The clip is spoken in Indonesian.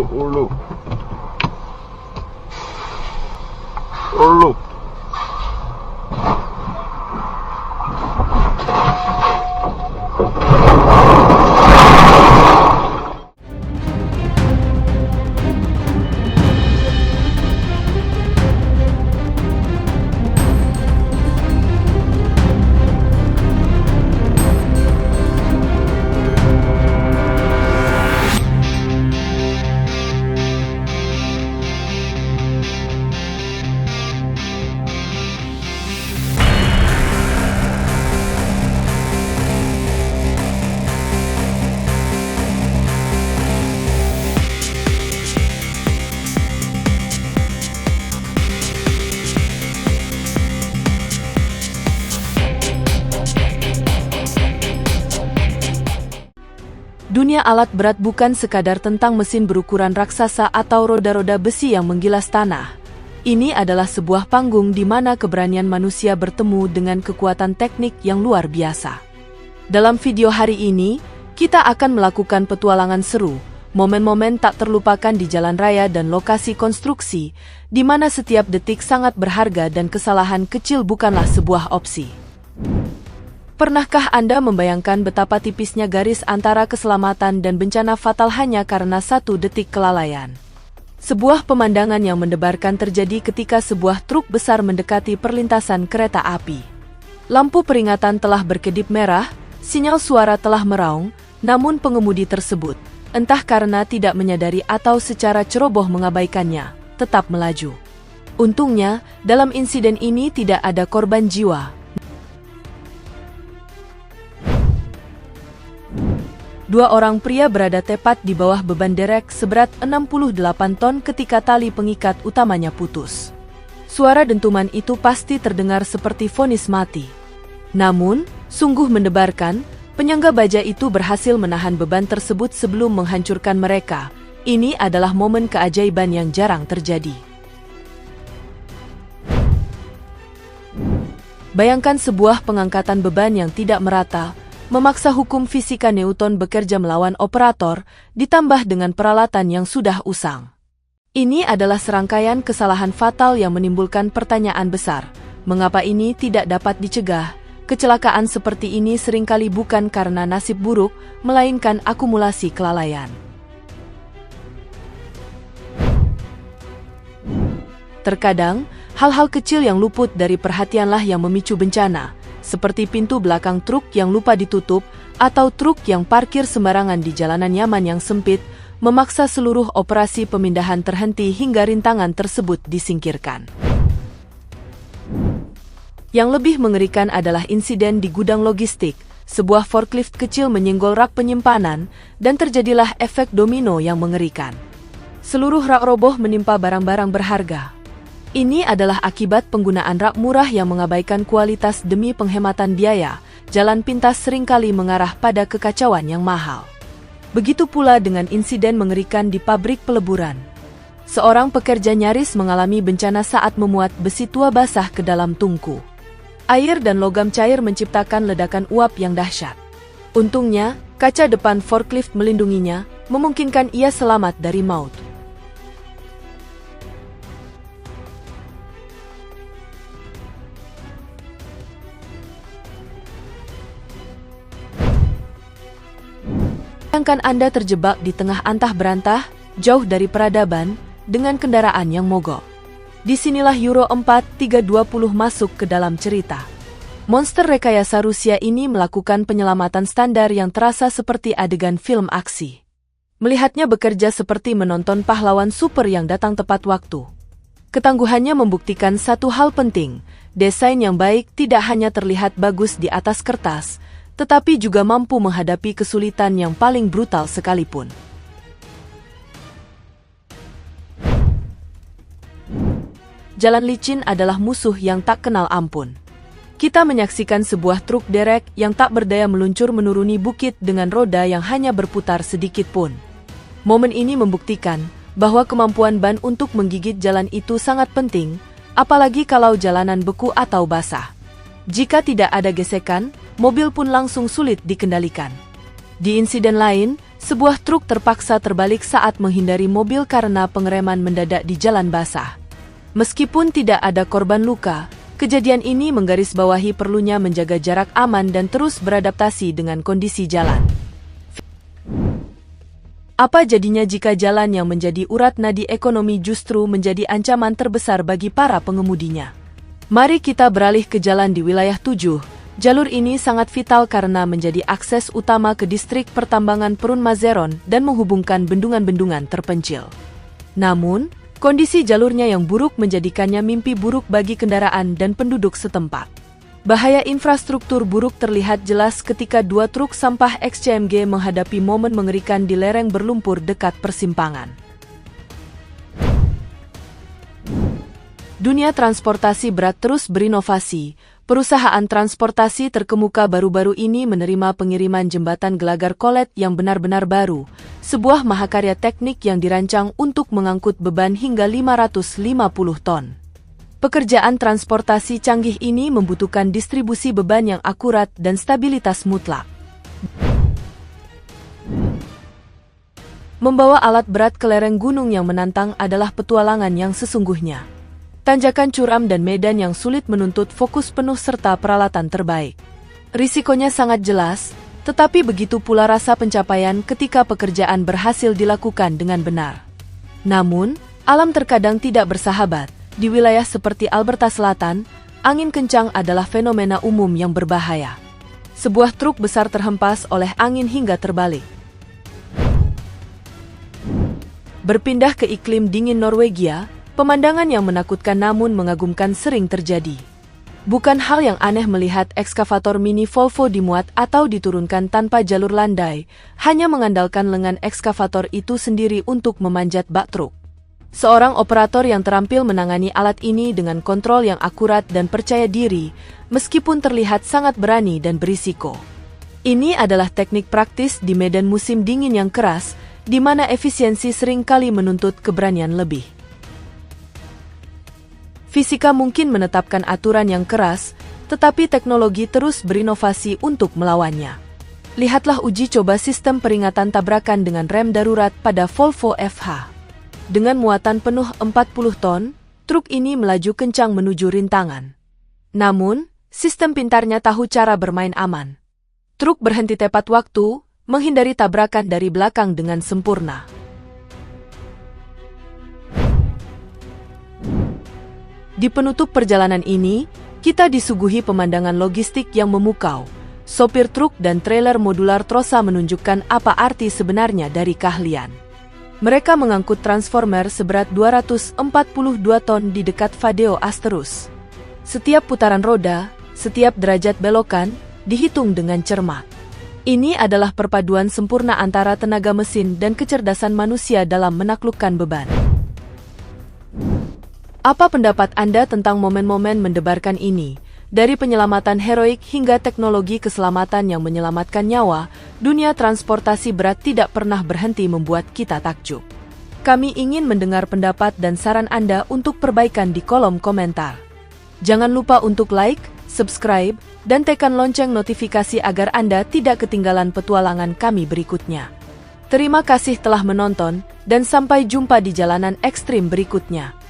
ulu. Ulu. Dunia alat berat bukan sekadar tentang mesin berukuran raksasa atau roda-roda besi yang menggilas tanah. Ini adalah sebuah panggung di mana keberanian manusia bertemu dengan kekuatan teknik yang luar biasa. Dalam video hari ini, kita akan melakukan petualangan seru, momen-momen tak terlupakan di jalan raya dan lokasi konstruksi, di mana setiap detik sangat berharga dan kesalahan kecil bukanlah sebuah opsi. Pernahkah Anda membayangkan betapa tipisnya garis antara keselamatan dan bencana fatal hanya karena satu detik kelalaian? Sebuah pemandangan yang mendebarkan terjadi ketika sebuah truk besar mendekati perlintasan kereta api. Lampu peringatan telah berkedip merah, sinyal suara telah meraung, namun pengemudi tersebut, entah karena tidak menyadari atau secara ceroboh mengabaikannya, tetap melaju. Untungnya, dalam insiden ini tidak ada korban jiwa. Dua orang pria berada tepat di bawah beban derek seberat 68 ton ketika tali pengikat utamanya putus. Suara dentuman itu pasti terdengar seperti vonis mati. Namun, sungguh mendebarkan, penyangga baja itu berhasil menahan beban tersebut sebelum menghancurkan mereka. Ini adalah momen keajaiban yang jarang terjadi. Bayangkan sebuah pengangkatan beban yang tidak merata, memaksa hukum fisika Newton bekerja melawan operator, ditambah dengan peralatan yang sudah usang. Ini adalah serangkaian kesalahan fatal yang menimbulkan pertanyaan besar. Mengapa ini tidak dapat dicegah? Kecelakaan seperti ini seringkali bukan karena nasib buruk, melainkan akumulasi kelalaian. Terkadang, hal-hal kecil yang luput dari perhatianlah yang memicu bencana, seperti pintu belakang truk yang lupa ditutup, atau truk yang parkir sembarangan di jalanan nyaman yang sempit, memaksa seluruh operasi pemindahan terhenti hingga rintangan tersebut disingkirkan. Yang lebih mengerikan adalah insiden di gudang logistik. Sebuah forklift kecil menyenggol rak penyimpanan, dan terjadilah efek domino yang mengerikan. Seluruh rak roboh menimpa barang-barang berharga. Ini adalah akibat penggunaan rak murah yang mengabaikan kualitas demi penghematan biaya. Jalan pintas seringkali mengarah pada kekacauan yang mahal. Begitu pula dengan insiden mengerikan di pabrik peleburan. Seorang pekerja nyaris mengalami bencana saat memuat besi tua basah ke dalam tungku. Air dan logam cair menciptakan ledakan uap yang dahsyat. Untungnya, kaca depan forklift melindunginya, memungkinkan ia selamat dari maut. Bayangkan Anda terjebak di tengah antah berantah, jauh dari peradaban, dengan kendaraan yang mogok. Disinilah Euro 4-320 masuk ke dalam cerita. Monster rekayasa Rusia ini melakukan penyelamatan standar yang terasa seperti adegan film aksi. Melihatnya bekerja seperti menonton pahlawan super yang datang tepat waktu. Ketangguhannya membuktikan satu hal penting, desain yang baik tidak hanya terlihat bagus di atas kertas, tetapi juga mampu menghadapi kesulitan yang paling brutal sekalipun. Jalan licin adalah musuh yang tak kenal ampun. Kita menyaksikan sebuah truk derek yang tak berdaya meluncur menuruni bukit dengan roda yang hanya berputar sedikit pun. Momen ini membuktikan bahwa kemampuan ban untuk menggigit jalan itu sangat penting, apalagi kalau jalanan beku atau basah. Jika tidak ada gesekan, mobil pun langsung sulit dikendalikan. Di insiden lain, Sebuah truk terpaksa terbalik saat menghindari mobil karena pengereman mendadak di jalan basah. Meskipun tidak ada korban luka, kejadian ini menggarisbawahi perlunya menjaga jarak aman dan terus beradaptasi dengan kondisi jalan. Apa jadinya jika jalan yang menjadi urat nadi ekonomi justru menjadi ancaman terbesar bagi para pengemudinya? Mari kita beralih ke jalan di wilayah 7. Jalur ini sangat vital karena menjadi akses utama ke distrik pertambangan Perun Mazeron dan menghubungkan bendungan-bendungan terpencil. Namun, kondisi jalurnya yang buruk menjadikannya mimpi buruk bagi kendaraan dan penduduk setempat. Bahaya infrastruktur buruk terlihat jelas ketika dua truk sampah XCMG menghadapi momen mengerikan di lereng berlumpur dekat persimpangan. Dunia transportasi berat terus berinovasi. Perusahaan transportasi terkemuka baru-baru ini menerima pengiriman jembatan Gelagar Kolet yang benar-benar baru, sebuah mahakarya teknik yang dirancang untuk mengangkut beban hingga 550 ton. Pekerjaan transportasi canggih ini membutuhkan distribusi beban yang akurat dan stabilitas mutlak. Membawa alat berat ke lereng gunung yang menantang adalah petualangan yang sesungguhnya. Tanjakan curam dan medan yang sulit menuntut fokus penuh serta peralatan terbaik. Risikonya sangat jelas, tetapi begitu pula rasa pencapaian ketika pekerjaan berhasil dilakukan dengan benar. Namun, alam terkadang tidak bersahabat. Di wilayah seperti Alberta Selatan, angin kencang adalah fenomena umum yang berbahaya. Sebuah truk besar terhempas oleh angin hingga terbalik. Berpindah ke iklim dingin Norwegia, pemandangan yang menakutkan namun mengagumkan sering terjadi. Bukan hal yang aneh melihat ekskavator mini Volvo dimuat atau diturunkan tanpa jalur landai, hanya mengandalkan lengan ekskavator itu sendiri untuk memanjat bak truk. Seorang operator yang terampil menangani alat ini dengan kontrol yang akurat dan percaya diri, meskipun terlihat sangat berani dan berisiko. Ini adalah teknik praktis di medan musim dingin yang keras, di mana efisiensi seringkali menuntut keberanian lebih. Fisika mungkin menetapkan aturan yang keras, tetapi teknologi terus berinovasi untuk melawannya. Lihatlah uji coba sistem peringatan tabrakan dengan rem darurat pada Volvo FH. Dengan muatan penuh 40 ton, truk ini melaju kencang menuju rintangan. Namun, sistem pintarnya tahu cara bermain aman. Truk berhenti tepat waktu, menghindari tabrakan dari belakang dengan sempurna. Di penutup perjalanan ini, kita disuguhi pemandangan logistik yang memukau. Sopir truk dan trailer modular Trosa menunjukkan apa arti sebenarnya dari keahlian. Mereka mengangkut transformer seberat 242 ton di dekat Vadeo Asterus. Setiap putaran roda, setiap derajat belokan, dihitung dengan cermat. Ini adalah perpaduan sempurna antara tenaga mesin dan kecerdasan manusia dalam menaklukkan beban. Apa pendapat Anda tentang momen-momen mendebarkan ini? Dari penyelamatan heroik hingga teknologi keselamatan yang menyelamatkan nyawa, dunia transportasi berat tidak pernah berhenti membuat kita takjub. Kami ingin mendengar pendapat dan saran Anda untuk perbaikan di kolom komentar. Jangan lupa untuk like, subscribe, dan tekan lonceng notifikasi agar Anda tidak ketinggalan petualangan kami berikutnya. Terima kasih telah menonton, dan sampai jumpa di jalanan ekstrim berikutnya.